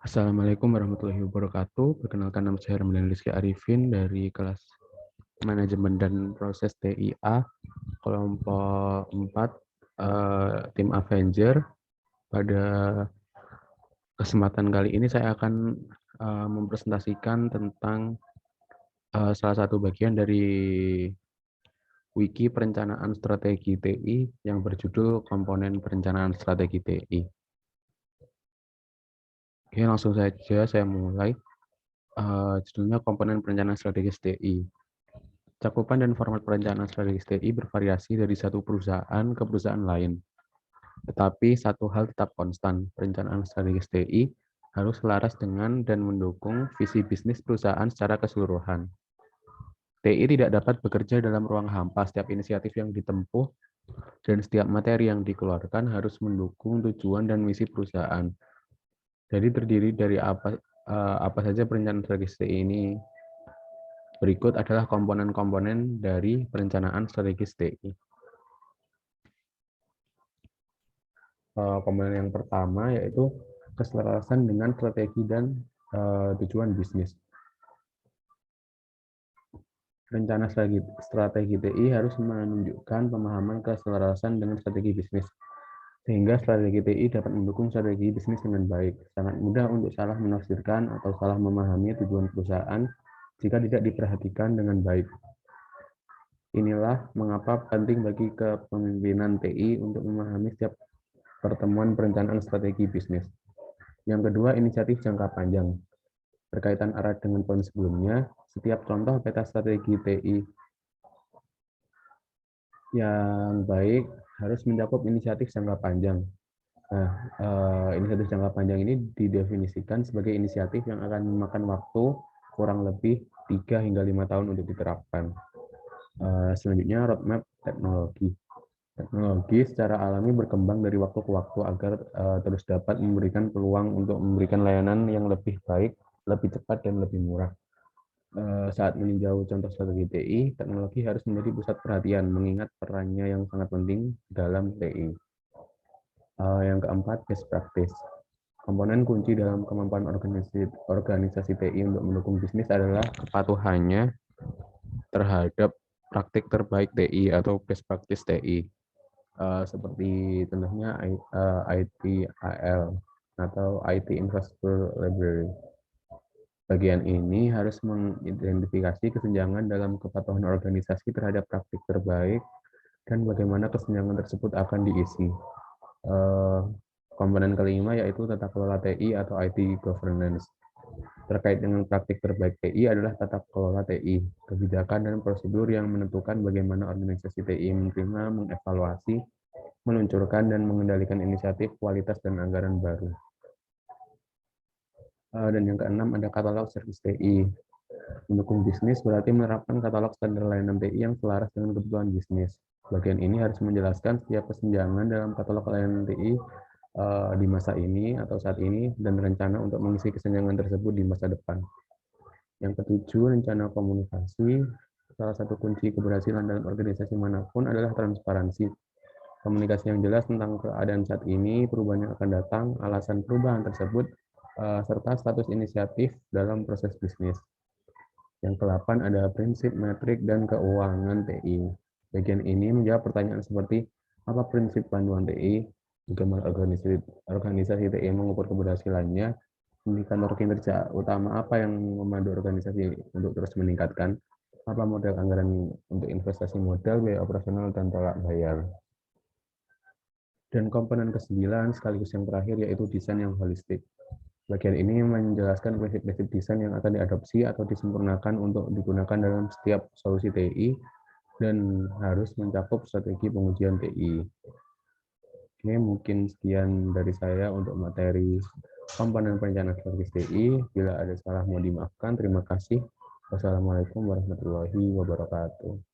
Assalamualaikum warahmatullahi wabarakatuh. Perkenalkan, nama saya Ramadan Rizky Arifin dari kelas Manajemen dan Proses TIA, kelompok 4, tim Avenger. Pada kesempatan kali ini saya akan mempresentasikan tentang salah satu bagian dari Wiki Perencanaan Strategi TI yang berjudul Komponen Perencanaan Strategi TI. Oke, langsung saja saya mulai. Judulnya Komponen Perencanaan Strategis TI. Cakupan dan format perencanaan strategis TI bervariasi dari satu perusahaan ke perusahaan lain. Tetapi satu hal tetap konstan, perencanaan strategis TI harus selaras dengan dan mendukung visi bisnis perusahaan secara keseluruhan. TI tidak dapat bekerja dalam ruang hampa. Setiap inisiatif yang ditempuh dan setiap materi yang dikeluarkan harus mendukung tujuan dan misi perusahaan. Jadi terdiri dari apa saja perencanaan strategis TI ini. Berikut adalah komponen-komponen dari perencanaan strategis TI. Komponen yang pertama yaitu keselarasan dengan strategi dan tujuan bisnis. Rencana strategi TI harus menunjukkan pemahaman keselarasan dengan strategi bisnis, sehingga strategi TI dapat mendukung strategi bisnis dengan baik. Sangat mudah untuk salah menafsirkan atau salah memahami tujuan perusahaan jika tidak diperhatikan dengan baik. Inilah mengapa penting bagi kepemimpinan TI untuk memahami setiap pertemuan perencanaan strategi bisnis. Yang kedua, inisiatif jangka panjang. Berkaitan erat dengan poin sebelumnya, setiap contoh peta strategi TI yang baik harus mencakup inisiatif jangka panjang. Nah, inisiatif jangka panjang ini didefinisikan sebagai inisiatif yang akan memakan waktu kurang lebih 3 hingga 5 tahun untuk diterapkan. Selanjutnya, roadmap teknologi. Teknologi secara alami berkembang dari waktu ke waktu agar terus dapat memberikan peluang untuk memberikan layanan yang lebih baik, lebih cepat, dan lebih murah. Saat meninjau contoh strategi TI, teknologi harus menjadi pusat perhatian, mengingat perannya yang sangat penting dalam TI. Yang keempat, best practice. Komponen kunci dalam kemampuan organisasi TI untuk mendukung bisnis adalah kepatuhannya terhadap praktik terbaik TI atau best practice TI. Seperti contohnya ITIL atau IT Infrastructure Library. Bagian ini harus mengidentifikasi kesenjangan dalam kepatuhan organisasi terhadap praktik terbaik dan bagaimana kesenjangan tersebut akan diisi. Komponen kelima yaitu tata kelola TI atau IT governance. Terkait dengan praktik terbaik TI adalah tata kelola TI, kebijakan dan prosedur yang menentukan bagaimana organisasi TI menerima, mengevaluasi, meluncurkan dan mengendalikan inisiatif, kualitas, dan anggaran baru. Dan yang keenam ada katalog servis TI. Mendukung bisnis berarti menerapkan katalog standar layanan TI yang selaras dengan kebutuhan bisnis. Bagian ini harus menjelaskan setiap kesenjangan dalam katalog layanan TI di masa ini atau saat ini dan rencana untuk mengisi kesenjangan tersebut di masa depan. Yang ketujuh, rencana komunikasi. Salah satu kunci keberhasilan dalam organisasi manapun adalah transparansi. Komunikasi yang jelas tentang keadaan saat ini, perubahan yang akan datang, alasan perubahan tersebut, serta status inisiatif dalam proses bisnis. Yang ke-8 ada prinsip, metrik, dan keuangan TI. Bagian ini menjawab pertanyaan seperti apa prinsip panduan TI, bagaimana organisasi TI mengukur keberhasilannya, indikator kinerja utama apa yang memandu organisasi untuk terus meningkatkan, apa model anggaran untuk investasi modal, biaya operasional, dan tolak bayar. Dan komponen ke-9 sekaligus yang terakhir yaitu desain yang holistik. Bagian ini menjelaskan prinsip-prinsip desain yang akan diadopsi atau disempurnakan untuk digunakan dalam setiap solusi TI dan harus mencakup strategi pengujian TI. Oke, mungkin sekian dari saya untuk materi komponen perencanaan strategis TI. Bila ada salah mohon dimaafkan. Terima kasih. Wassalamualaikum warahmatullahi wabarakatuh.